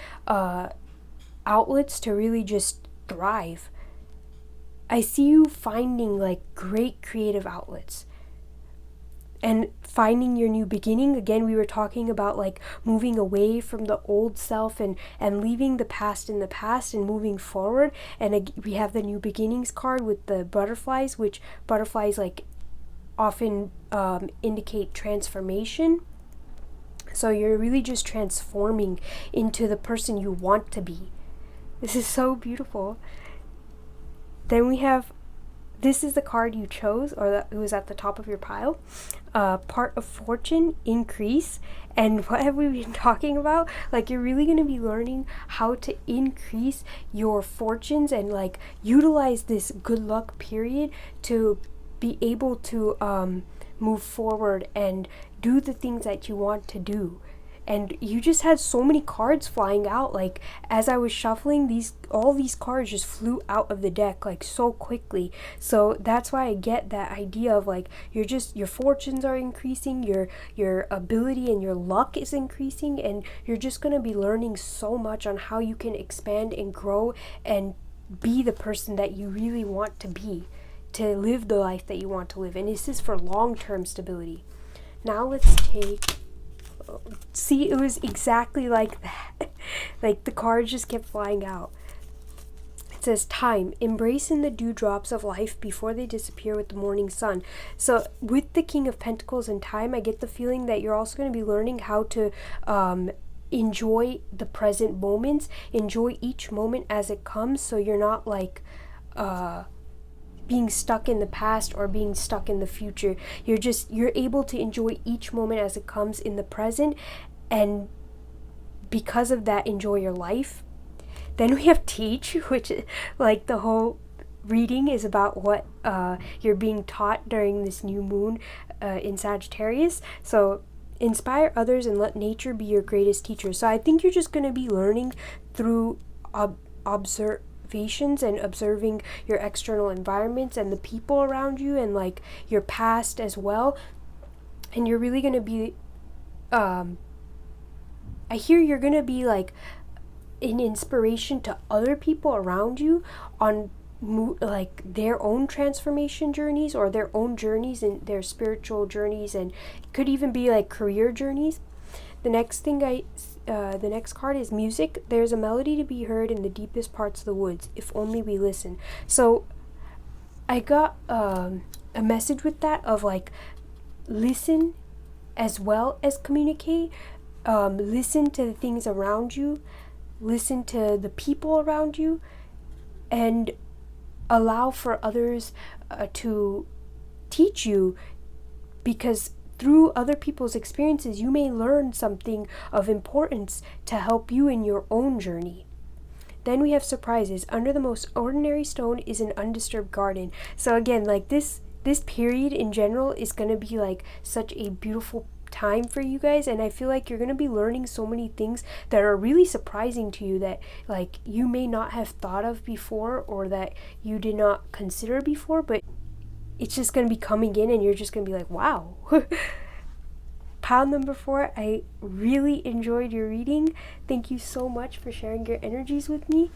outlets to really just thrive. I see you finding like great creative outlets and finding your new beginning. Again, we were talking about like moving away from the old self and leaving the past in the past and moving forward. And we have the New Beginnings card with the butterflies, which butterflies like often indicate transformation. So you're really just transforming into the person you want to be. This is so beautiful. Then we have, this is the card you chose, or that it was at the top of your pile. Part of fortune, increase. And what have we been talking about? Like, you're really going to be learning how to increase your fortunes and like utilize this good luck period to be able to move forward and do the things that you want to do. And you just had so many cards flying out. Like, as I was shuffling, all these cards just flew out of the deck like so quickly. So that's why I get that idea of like your fortunes are increasing, your ability and your luck is increasing, and you're just going to be learning so much on how you can expand and grow and be the person that you really want to be, to live the life that you want to live. And this is for long-term stability. Now let's take, see, it was exactly like that. Like, the cards just kept flying out. It says, time, embrace in the dewdrops of life before they disappear with the morning sun. So with the King of Pentacles and time, I get the feeling that you're also going to be learning how to enjoy the present moments, enjoy each moment as it comes, so you're not like being stuck in the past or being stuck in the future. You're able to enjoy each moment as it comes in the present, and because of that, enjoy your life. Then we have teach, which like the whole reading is about what you're being taught during this new moon in Sagittarius. So inspire others and let nature be your greatest teacher. So I think you're just going to be learning through observations and observing your external environments and the people around you and like your past as well. And you're really going to be I hear you're going to be like an inspiration to other people around you on like their own transformation journeys or their own journeys and their spiritual journeys, and it could even be like career journeys. The next card is music. There's a melody to be heard in the deepest parts of the woods, if only we listen. So I got a message with that of like, listen as well as communicate. Listen to the things around you, listen to the people around you, and allow for others to teach you, because through other people's experiences you may learn something of importance to help you in your own journey. Then we have surprises. Under the most ordinary stone is an undisturbed garden. So again, like this period in general is going to be like such a beautiful time for you guys, and I feel like you're going to be learning so many things that are really surprising to you, that like you may not have thought of before or that you did not consider before, but it's just going to be coming in and you're just going to be like, wow. Pile number 4, I really enjoyed your reading. Thank you so much for sharing your energies with me.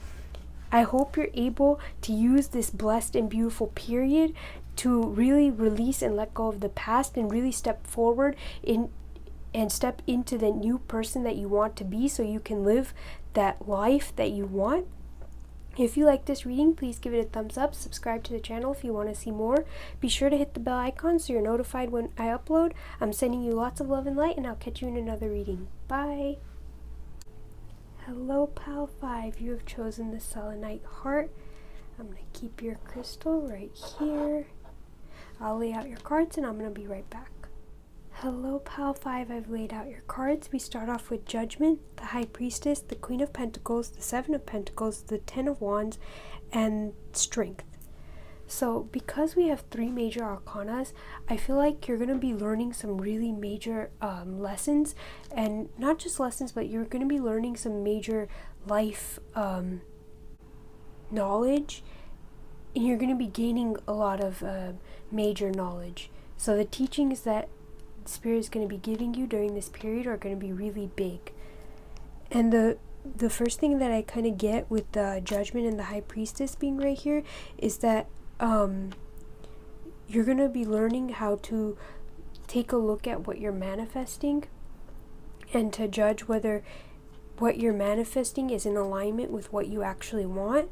I hope you're able to use this blessed and beautiful period to really release and let go of the past and really step forward and step into the new person that you want to be, so you can live that life that you want. If you like this reading, please give it a thumbs up. Subscribe to the channel if you want to see more. Be sure to hit the bell icon so you're notified when I upload. I'm sending you lots of love and light, and I'll catch you in another reading. Bye! Hello, Pile 5. You have chosen the selenite heart. I'm going to keep your crystal right here. I'll lay out your cards and I'm going to be right back. Hello, Pile 5. I've laid out your cards. We start off with Judgment, the High Priestess, the Queen of Pentacles, the Seven of Pentacles, the Ten of Wands, and Strength. So because we have 3 major arcanas, I feel like you're going to be learning some really major lessons, and not just lessons, but you're going to be learning some major life knowledge, and you're going to be gaining a lot of major knowledge. So the teachings that Spirit is going to be giving you during this period are going to be really big. And the first thing that I kind of get with the Judgment and the High Priestess being right here is that you're going to be learning how to take a look at what you're manifesting and to judge whether what you're manifesting is in alignment with what you actually want.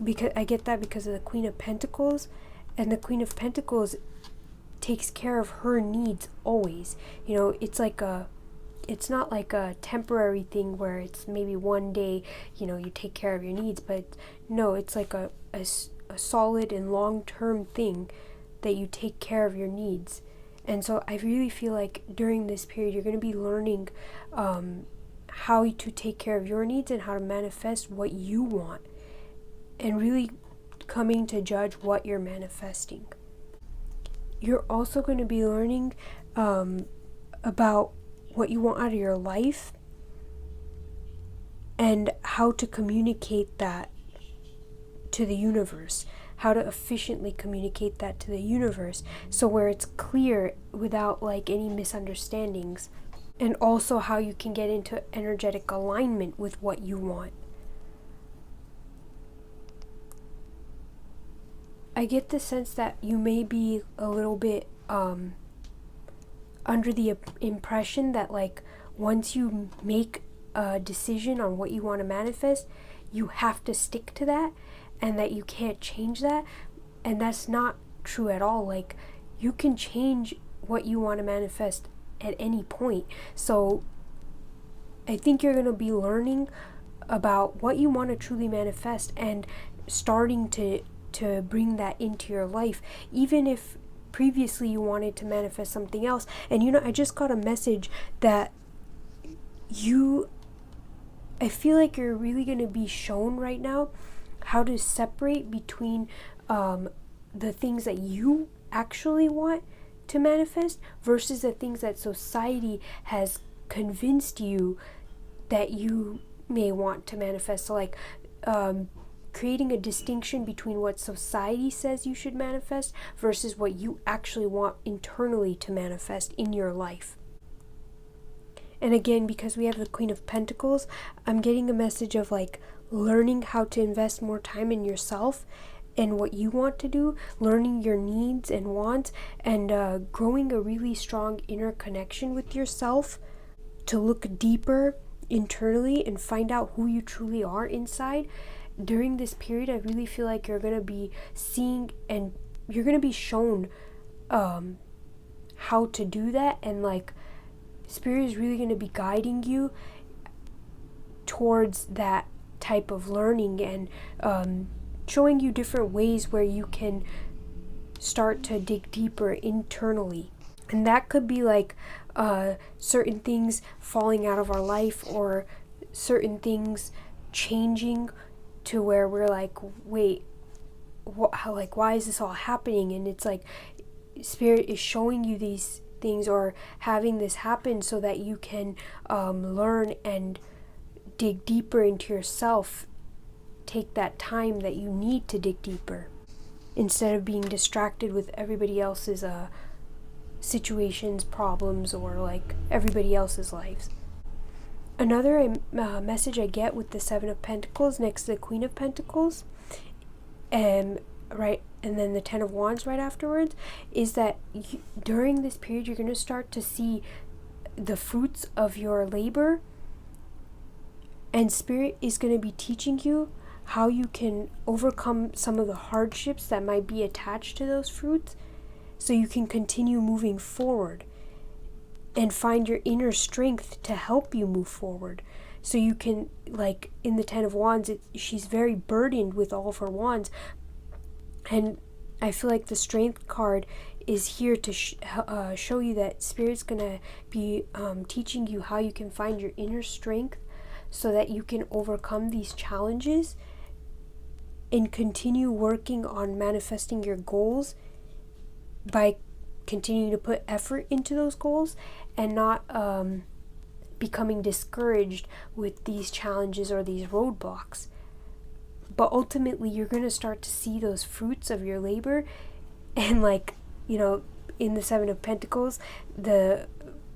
Because I get that because of the Queen of Pentacles, and the Queen of Pentacles takes care of her needs always. You know, it's not like a temporary thing where it's maybe one day, you know, you take care of your needs, but no, it's like a solid and long-term thing that you take care of your needs. And so I really feel like during this period you're going to be learning how to take care of your needs and how to manifest what you want, and really coming to judge what you're manifesting. You're also going to be learning about what you want out of your life and how to communicate that to the universe, how to efficiently communicate that to the universe, so where it's clear without like any misunderstandings, and also how you can get into energetic alignment with what you want. I get the sense that you may be a little bit under the impression that like once you make a decision on what you want to manifest, you have to stick to that and that you can't change that. And that's not true at all. Like, you can change what you want to manifest at any point. So I think you're going to be learning about what you want to truly manifest and starting to bring that into your life, even if previously you wanted to manifest something else. And you know, I just got a message that I feel like you're really going to be shown right now how to separate between the things that you actually want to manifest versus the things that society has convinced you that you may want to manifest. So like creating a distinction between what society says you should manifest versus what you actually want internally to manifest in your life. And again, because we have the Queen of Pentacles, I'm getting a message of like learning how to invest more time in yourself and what you want to do, learning your needs and wants, and growing a really strong inner connection with yourself to look deeper internally and find out who you truly are inside. During this period, I really feel like you're going to be seeing and you're going to be shown how to do that, and like Spirit is really going to be guiding you towards that type of learning, and showing you different ways where you can start to dig deeper internally. And that could be like certain things falling out of our life, or certain things changing to where we're like, wait, why is this all happening? And it's like Spirit is showing you these things, or having this happen so that you can learn and dig deeper into yourself. Take that time that you need to dig deeper, instead of being distracted with everybody else's situations, problems, or like everybody else's lives. Another message I get with the Seven of Pentacles next to the Queen of Pentacles, and then the Ten of Wands right afterwards, is that during this period you're going to start to see the fruits of your labor, and Spirit is going to be teaching you how you can overcome some of the hardships that might be attached to those fruits, so you can continue moving forward and find your inner strength to help you move forward. So you can, like in the Ten of Wands, she's very burdened with all of her wands, and I feel like the Strength card is here to show you that Spirit's gonna be teaching you how you can find your inner strength so that you can overcome these challenges and continue working on manifesting your goals by continuing to put effort into those goals, and not becoming discouraged with these challenges or these roadblocks. But ultimately you're going to start to see those fruits of your labor. And like, you know, in the Seven of Pentacles, the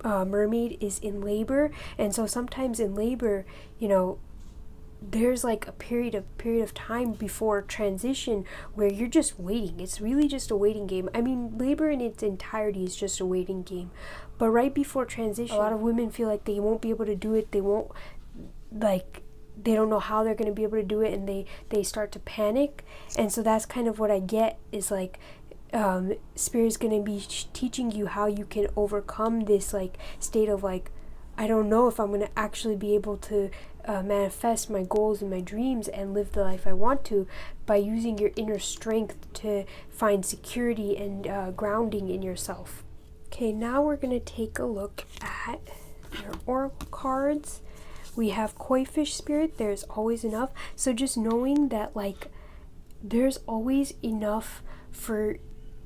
mermaid is in labor, and so sometimes in labor, you know, there's like a period of time before transition where you're just waiting. It's really just a waiting game. I mean, labor in its entirety is just a waiting game. But right before transition, a lot of women feel like they won't be able to do it. They don't know how they're going to be able to do it, and they start to panic. And so that's kind of what I get, is like Spirit is going to be teaching you how you can overcome this like state of like, I don't know if I'm going to actually be able to manifest my goals and my dreams and live the life I want to, by using your inner strength to find security and grounding in yourself. Okay, now we're going to take a look at your oracle cards. We have Koi Fish Spirit, there's always enough. So just knowing that like there's always enough for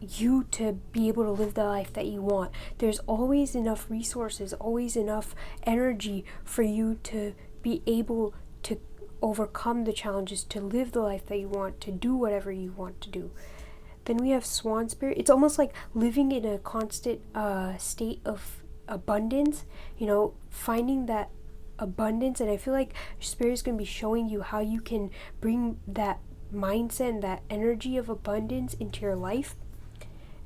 you to be able to live the life that you want. There's always enough resources, always enough energy for you to be able to overcome the challenges, to live the life that you want, to do whatever you want to do. Then we have Swan Spirit. It's almost like living in a constant state of abundance, you know, finding that abundance. And I feel like Spirit is going to be showing you how you can bring that mindset and that energy of abundance into your life.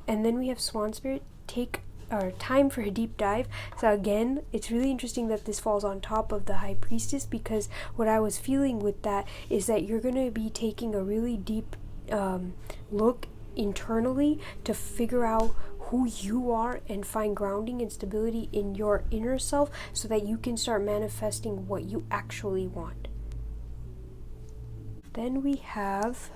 And then we have Swan Spirit, take our time for a deep dive. So again, it's really interesting that this falls on top of the High Priestess, because what I was feeling with that is that you're going to be taking a really deep look internally to figure out who you are and find grounding and stability in your inner self, so that you can start manifesting what you actually want. Then we have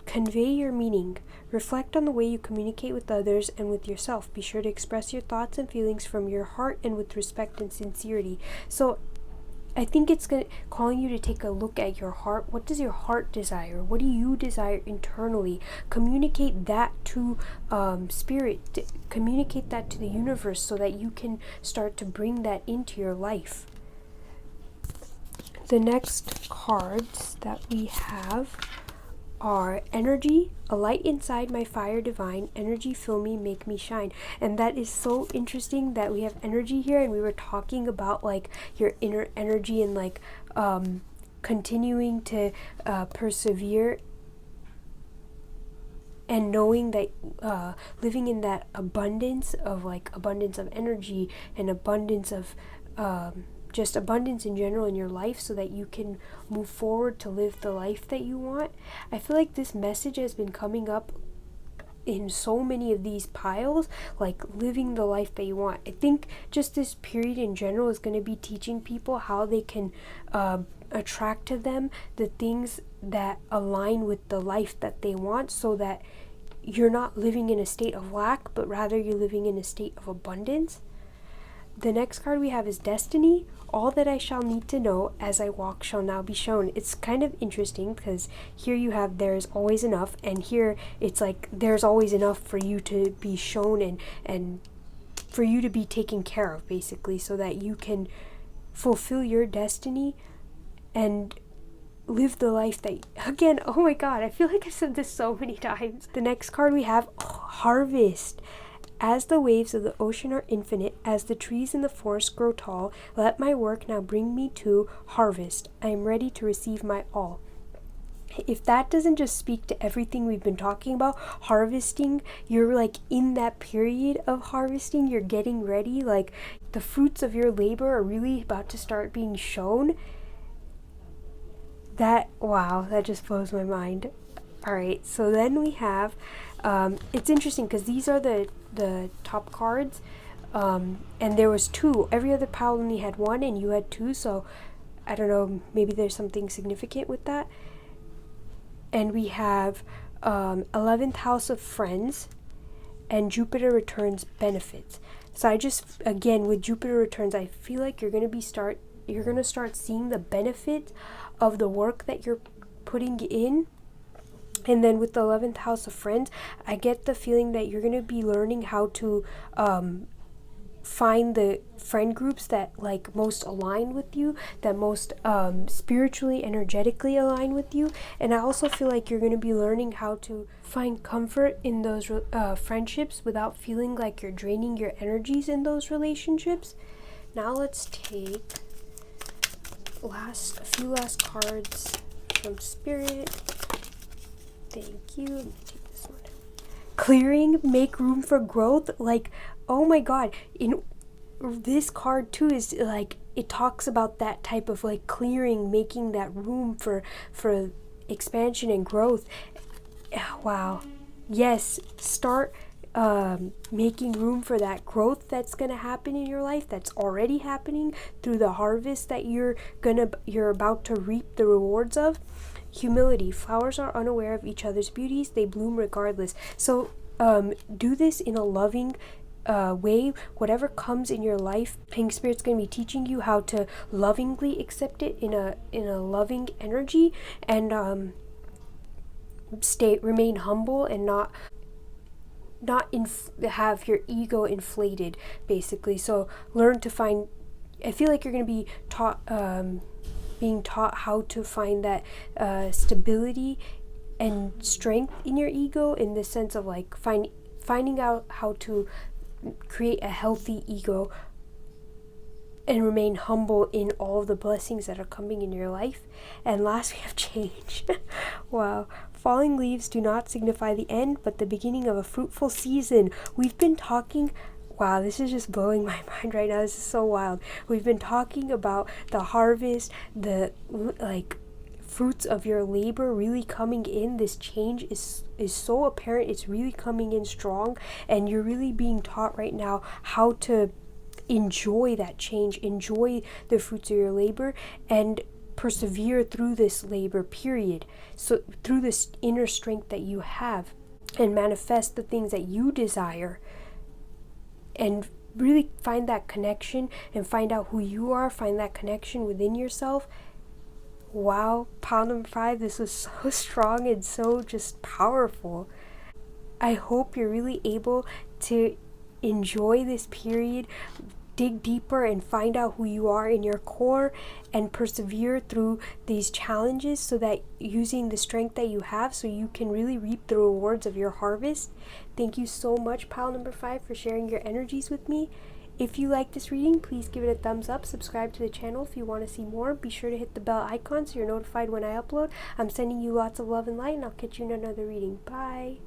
Convey your meaning. Reflect on the way you communicate with others and with yourself. Be sure to express your thoughts and feelings from your heart and with respect and sincerity. So I think it's calling you to take a look at your heart. What does your heart desire? What do you desire internally? Communicate that to Spirit. Communicate that to the universe so that you can start to bring that into your life. The next cards that we have are Energy, a light inside my fire divine, energy fill me, make me shine. And that is so interesting that we have energy here, and we were talking about like your inner energy and like continuing to persevere, and knowing that living in that abundance of energy and abundance of just abundance in general in your life, so that you can move forward to live the life that you want. I feel like this message has been coming up in so many of these piles, like living the life that you want. I think just this period in general is going to be teaching people how they can attract to them the things that align with the life that they want, so that you're not living in a state of lack, but rather you're living in a state of abundance. The next card we have is Destiny. All that I shall need to know as I walk shall now be shown. It's kind of interesting because here you have there's always enough, and here it's like there's always enough for you to be shown and for you to be taken care of, basically, so that you can fulfill your destiny and live the life that, again, oh my god, I feel like I've said this so many times. The next card we have, Harvest. As the waves of the ocean are infinite, as the trees in the forest grow tall, let my work now bring me to harvest. I am ready to receive my all. If that doesn't just speak to everything we've been talking about, harvesting, you're like in that period of harvesting, you're getting ready, like the fruits of your labor are really about to start being shown. Wow, that just blows my mind. Alright, so then we have, it's interesting because these are the top cards, and there was two. Every other pile only had one, and you had two, so I don't know, maybe there's something significant with that. And we have 11th house of friends, and Jupiter returns benefits. So I just, again, with Jupiter returns, I feel like you're going to start seeing the benefit of the work that you're putting in. And then with the 11th house of friends, I get the feeling that you're going to be learning how to find the friend groups that like most align with you, that most spiritually, energetically align with you. And I also feel like you're going to be learning how to find comfort in those friendships without feeling like you're draining your energies in those relationships. Now let's take a few last cards from Spirit. Thank you. Let me take this one. Clearing, make room for growth. Like, oh my god, in this card too is like, it talks about that type of like clearing, making that room for expansion and growth. Wow. Yes, start making room for that growth that's going to happen in your life, that's already happening through the harvest that you're about to reap the rewards of. Humility. Flowers are unaware of each other's beauties. They bloom regardless. So do this in a loving way. Whatever comes in your life, Pink Spirit's going to be teaching you how to lovingly accept it in a loving energy, and remain humble and not have your ego inflated, basically. So learn to find, I feel like you're going to be being taught how to find that stability and strength in your ego, in the sense of like finding out how to create a healthy ego and remain humble in all of the blessings that are coming in your life. And last, we have change. Wow. Falling leaves do not signify the end, but the beginning of a fruitful season. We've been talking, wow, this is just blowing my mind right now. This is so wild. We've been talking about the harvest, the like fruits of your labor really coming in. This change is so apparent. It's really coming in strong, and you're really being taught right now how to enjoy that change, enjoy the fruits of your labor, and persevere through this labor period. So through this inner strength that you have, and manifest the things that you desire, and really find that connection and find out who you are, find that connection within yourself. Wow, pile number 5, this was so strong and so just powerful. I hope you're really able to enjoy this period, dig deeper and find out who you are in your core, and persevere through these challenges, so that using the strength that you have, so you can really reap the rewards of your harvest. Thank you so much, pile number 5, for sharing your energies with me. If you like this reading, please give it a thumbs up, subscribe to the channel if you want to see more. Be sure to hit the bell icon so you're notified when I upload. I'm sending you lots of love and light, and I'll catch you in another reading. Bye!